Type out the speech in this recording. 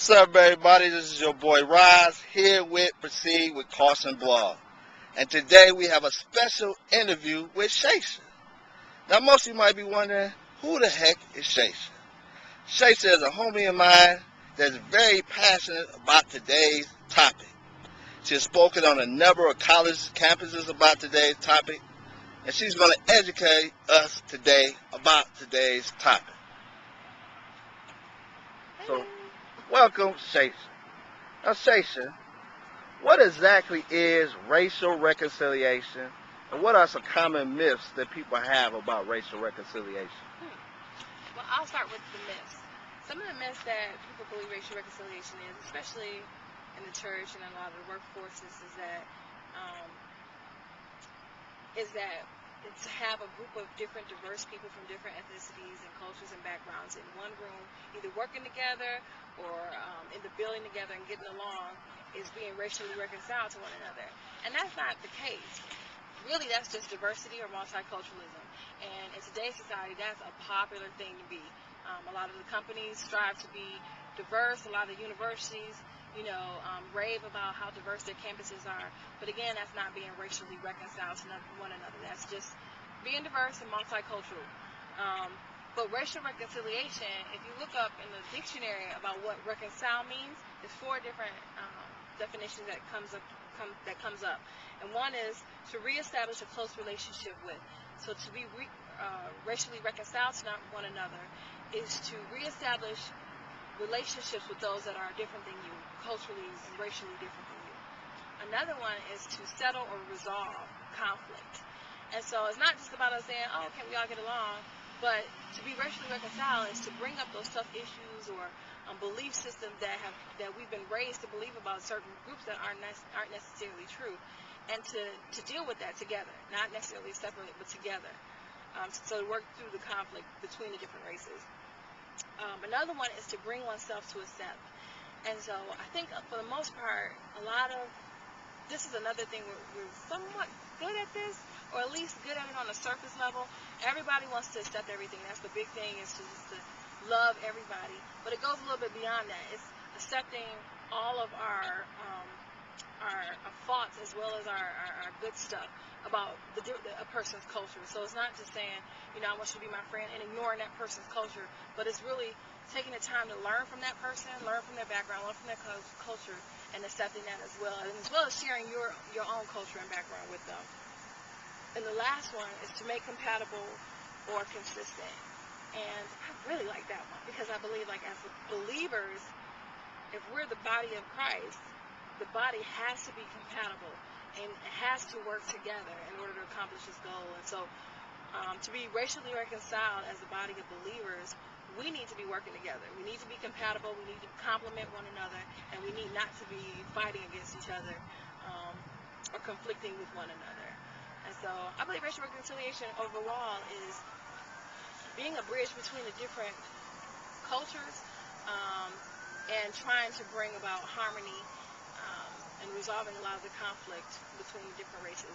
What's up, everybody? This is your boy Roz here with Proceed with Carson Blog. And today we have a special interview with Shaysha. Now, most of you might be wondering, who the heck is Shaysha? Shaysha is a homie of mine that's very passionate about today's topic. She has spoken on a number of college campuses about today's topic, and she's going to educate us today about today's topic. So, welcome, Shaysha. Now, Shaysha, what exactly is racial reconciliation, and what are some common myths that people have about racial reconciliation? Well, I'll start with the myths. Some of the myths that people believe racial reconciliation is, especially in the church and in a lot of the workforces, is that it's to have a group of different diverse people from different ethnicities and cultures and backgrounds in one room, either working together or in the building together and getting along, is being racially reconciled to one another. And that's not the case. Really, that's just diversity or multiculturalism. And in today's society, that's a popular thing to be. A lot of the companies strive to be diverse. A lot of the universities, rave about how diverse their campuses are. But again, that's not being racially reconciled to one another. That's just being diverse and multicultural. But racial reconciliation, if you look up in the dictionary about what reconcile means, there's four different definitions that comes up. And one is to reestablish a close relationship with. So to be racially reconciled to one another is to reestablish relationships with those that are different than you, culturally and racially different than you. Another one is to settle or resolve conflict. And so it's not just about us saying, oh, can we all get along? But to be racially reconciled is to bring up those tough issues or belief systems that we've been raised to believe about certain groups that aren't necessarily true, and to deal with that together, not necessarily separately, but together. So to work through the conflict between the different races. Another one is to bring oneself to accept. And so I think for the most part, this is another thing we're somewhat good at this, or at least good at it on a surface level. Everybody wants to accept everything. That's the big thing, is to love everybody. But it goes a little bit beyond that. It's accepting all of our faults as well as our good stuff about a person's culture. So it's not just saying, I want you to be my friend and ignoring that person's culture, but it's really taking the time to learn from that person, learn from their background, learn from their culture, and accepting that as well as sharing your own culture and background with them. And the last one is to make compatible or consistent. And I really like that one, because I believe, like, as believers, if we're the body of Christ, the body has to be compatible and it has to work together in order to accomplish its goal. And so to be racially reconciled as a body of believers, we need to be working together. We need to be compatible. We need to complement one another, and we need not to be fighting against each other or conflicting with one another. And so I believe racial reconciliation overall is being a bridge between the different cultures and trying to bring about harmony and resolving a lot of the conflict between the different races